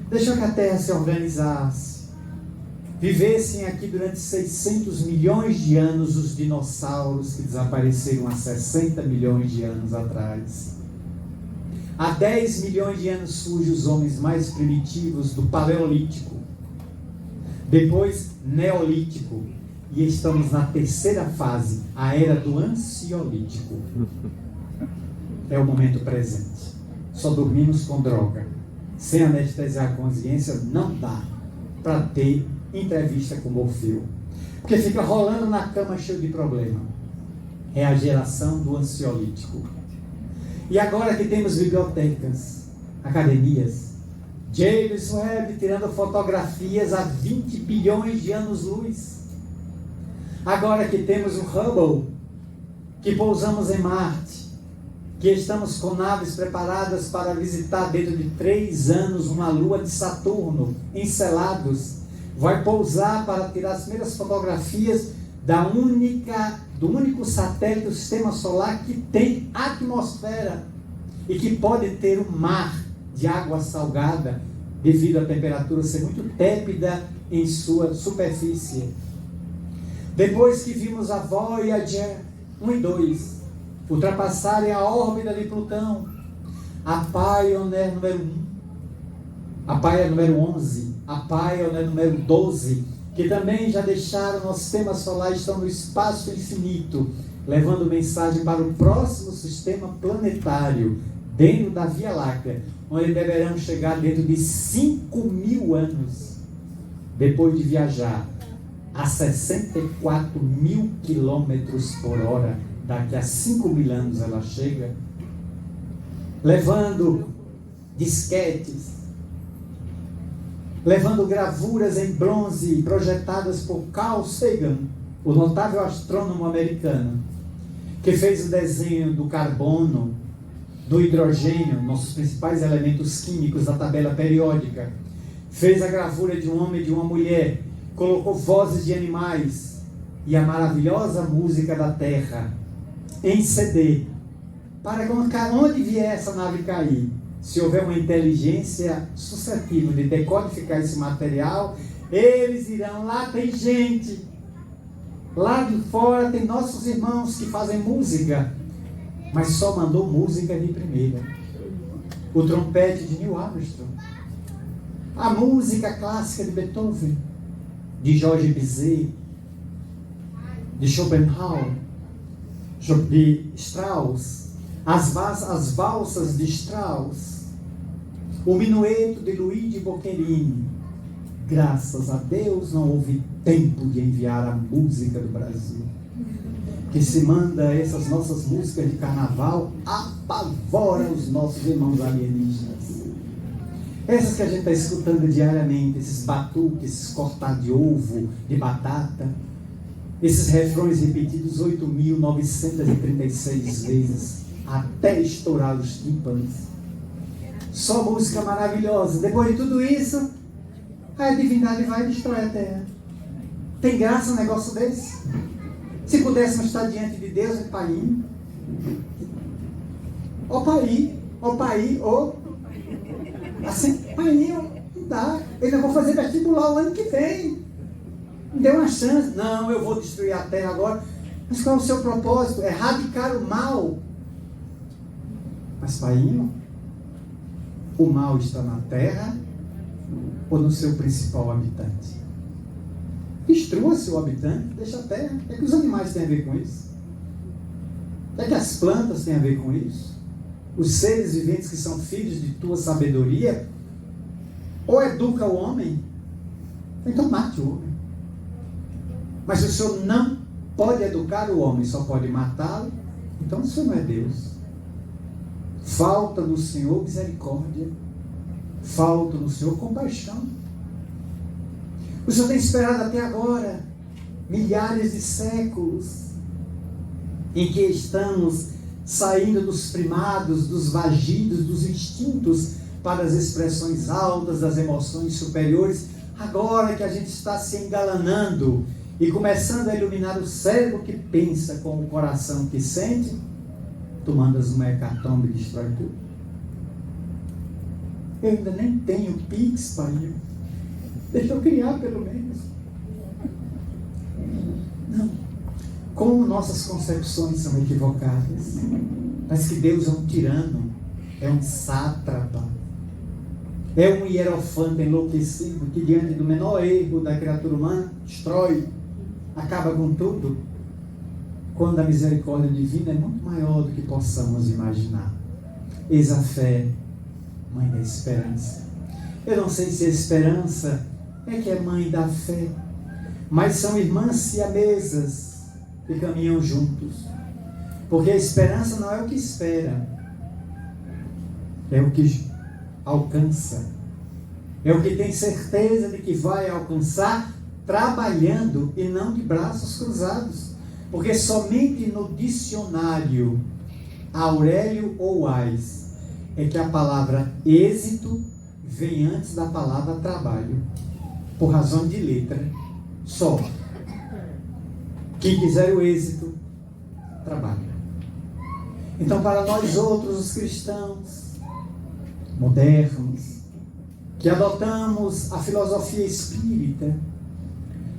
[SPEAKER 2] Deixou que a Terra se organizasse. Vivessem aqui durante 600 milhões de anos os dinossauros que desapareceram há 60 milhões de anos atrás. Há 10 milhões de anos surgem os homens mais primitivos do Paleolítico. Depois, Neolítico. E estamos na terceira fase, a era do Ansiolítico. É o momento presente. Só dormimos com droga. Sem anestesiar a consciência, não dá para ter entrevista com o Morfeu. Porque fica rolando na cama cheio de problema. É a geração do Ansiolítico. E agora que temos bibliotecas, academias, James Webb tirando fotografias a 20 bilhões de anos-luz. Agora que temos o Hubble, que pousamos em Marte, que estamos com naves preparadas para visitar dentro de 3 anos uma lua de Saturno, Encelados, vai pousar para tirar as primeiras fotografias do único satélite do sistema solar que tem atmosfera e que pode ter um mar de água salgada devido à temperatura ser muito tépida em sua superfície. Depois que vimos a Voyager 1 e 2 ultrapassarem a órbita de Plutão, a Pioneer número 1, a Pioneer número 11, a Pioneer número 12, que também já deixaram nosso sistema solar e estão no espaço infinito, levando mensagem para o próximo sistema planetário, dentro da Via Láctea, onde deverão chegar dentro de 5.000 anos, depois de viajar a 64 mil quilômetros por hora. Daqui a 5.000 anos ela chega, levando disquetes, levando gravuras em bronze projetadas por Carl Sagan, o notável astrônomo americano, que fez o desenho do carbono, do hidrogênio, nossos principais elementos químicos da tabela periódica, fez a gravura de um homem e de uma mulher, colocou vozes de animais e a maravilhosa música da Terra em CD, para que onde vier essa nave cair, se houver uma inteligência suscetível de decodificar esse material, eles irão, lá tem gente, lá de fora tem nossos irmãos que fazem música, mas só mandou música de primeira. O trompete de Neil Armstrong, a música clássica de Beethoven, de Georges Bizet, de Schopenhauer, de Strauss, as valsas de Strauss, o minueto de Luigi Boccherini. Graças a Deus não houve tempo de enviar a música do Brasil, que se manda essas nossas músicas de carnaval, apavora os nossos irmãos alienígenas. Essas que a gente está escutando diariamente, esses batuques, esses cortar de ovo, de batata, esses refrões repetidos 8.936 vezes, até estourar os tímpanos. Só música maravilhosa. Depois de tudo isso, a divindade vai e destrói a terra. Tem graça um negócio desse? Se pudéssemos estar diante de Deus e Painho. Ó Paí, assim, Painho, não dá. Eu ainda vou fazer vestibular o ano que vem. Me deu uma chance. Não, eu vou destruir a terra agora. Mas qual é o seu propósito? É erradicar o mal. Mas Painho, o mal está na terra ou no seu principal habitante? Destrua seu habitante, deixa a terra. O que é que os animais têm a ver com isso? O que é que as plantas têm a ver com isso? Os seres viventes que são filhos de tua sabedoria, ou educa o homem, então mate o homem. Mas o Senhor não pode educar o homem, só pode matá-lo, então então o Senhor não é Deus. Falta no Senhor misericórdia, falta no Senhor compaixão. O Senhor tem esperado até agora, milhares de séculos, em que estamos saindo dos primados, dos vagidos, dos instintos, para as expressões altas das emoções superiores. Agora que a gente está se engalanando e começando a iluminar o cérebro que pensa com o coração que sente, tu mandas uma hecatombe e destrói tudo. Eu ainda nem tenho Pix, pai. Deixa eu criar pelo menos. Não. Como nossas concepções são equivocadas. Mas que Deus é um tirano, é um sátrapa, é um hierofante enlouquecido que diante do menor erro da criatura humana destrói, acaba com tudo, quando a misericórdia divina é muito maior do que possamos imaginar. Eis a fé, mãe da esperança. Eu não sei se a esperança é que é mãe da fé, mas são irmãs siamesas que caminham juntos, porque a esperança não é o que espera, é o que alcança, é o que tem certeza de que vai alcançar, trabalhando e não de braços cruzados, porque somente no dicionário Aurélio Oais é que a palavra êxito vem antes da palavra trabalho, por razão de letra, só. Quem quiser o êxito, trabalha. Então, para nós outros, os cristãos modernos, que adotamos a filosofia espírita,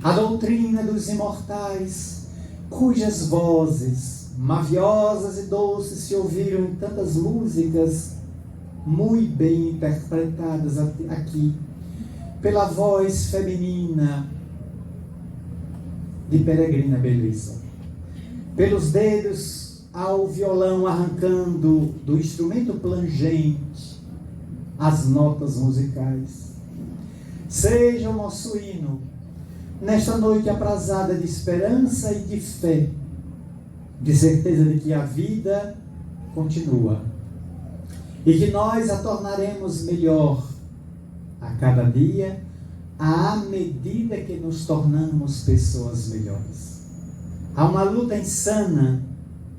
[SPEAKER 2] a doutrina dos imortais, cujas vozes maviosas e doces se ouviram em tantas músicas muito bem interpretadas aqui, pela voz feminina de peregrina beleza, pelos dedos ao violão arrancando do instrumento plangente as notas musicais. Seja o nosso hino, nesta noite aprazada de esperança e de fé, de certeza de que a vida continua e que nós a tornaremos melhor a cada dia, à medida que nos tornamos pessoas melhores. Há uma luta insana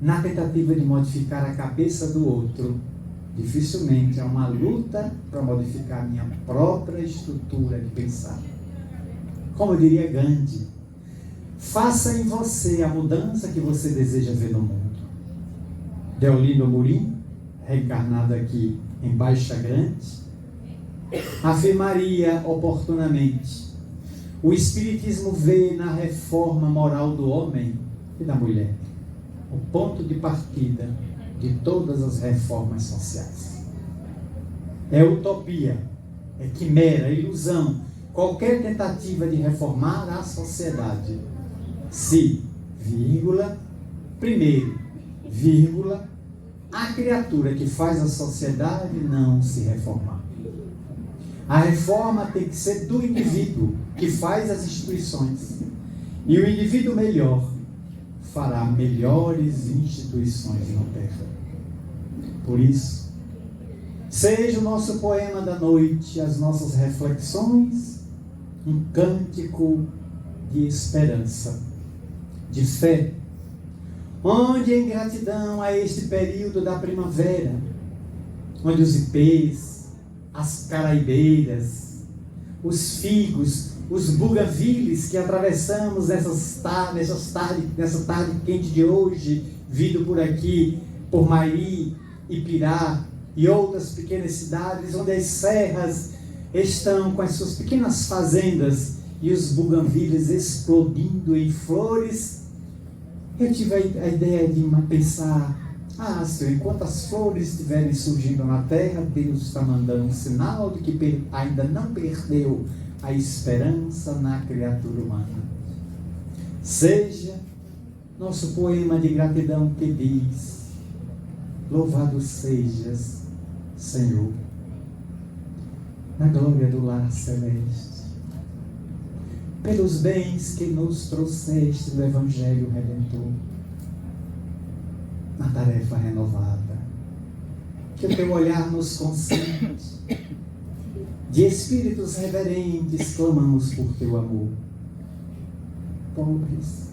[SPEAKER 2] na tentativa de modificar a cabeça do outro. Dificilmente há uma luta para modificar a minha própria estrutura de pensar. Como diria Gandhi, faça em você a mudança que você deseja ver no mundo. Deolindo Amorim, reencarnado aqui em Baixa Grande, afirmaria oportunamente: o Espiritismo vê na reforma moral do homem e da mulher o ponto de partida de todas as reformas sociais. É utopia, é quimera, é ilusão qualquer tentativa de reformar a sociedade se, vírgula, primeiro, vírgula, a criatura que faz a sociedade não se reformar. A reforma tem que ser do indivíduo que faz as instituições. E o indivíduo melhor fará melhores instituições na Terra. Por isso, seja o nosso poema da noite, as nossas reflexões, um cântico de esperança, de fé, onde em gratidão a este período da primavera, onde os ipês, as caraibeiras, os figos, os buganviles que atravessamos nessa tarde quente de hoje, vindo por aqui, por Mairi, Ipirá e outras pequenas cidades, onde as serras estão com as suas pequenas fazendas e os buganviles explodindo em flores. Eu tive a ideia de pensar: Senhor, enquanto as flores estiverem surgindo na terra, Deus está mandando um sinal de que ainda não perdeu a esperança na criatura humana. Seja nosso poema de gratidão que diz: louvado sejas, Senhor, na glória do lar celeste, pelos bens que nos trouxeste do Evangelho Redentor. na tarefa renovada. Que o teu olhar nos consente. De espíritos reverentes clamamos por teu amor. Pobres,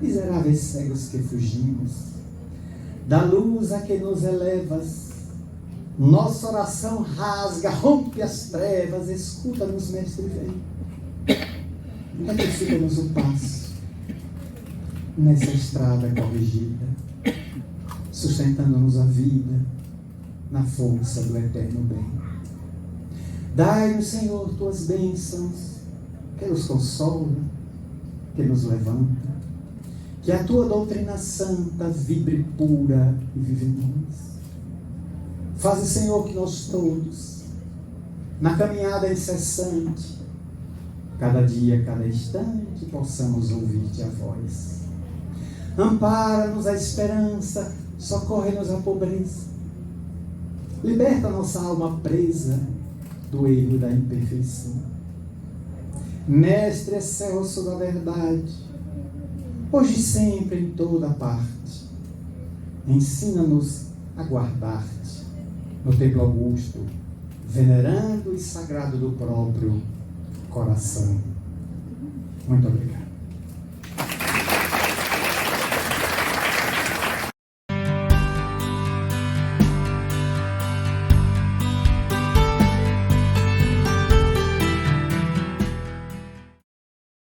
[SPEAKER 2] miseráveis cegos que fugimos, da luz a que nos elevas, nossa oração rasga, rompe as trevas, escuta-nos, Mestre, vem. Retifica-nos o passo nessa estrada corrigida, sustentando-nos a vida na força do eterno bem. Dai-nos, Senhor, tuas bênçãos, que nos consola, que nos levanta, que a tua doutrina santa vibre pura e vive em nós. Faze, Senhor, que nós todos, na caminhada incessante, cada dia, cada instante, possamos ouvir-te a voz. Ampara-nos a esperança, socorre-nos a pobreza. Liberta nossa alma presa do erro e da imperfeição. Mestre excelso da verdade, hoje e sempre em toda parte, ensina-nos a guardar-te no templo augusto, venerando e sagrado do próprio coração. Muito obrigado.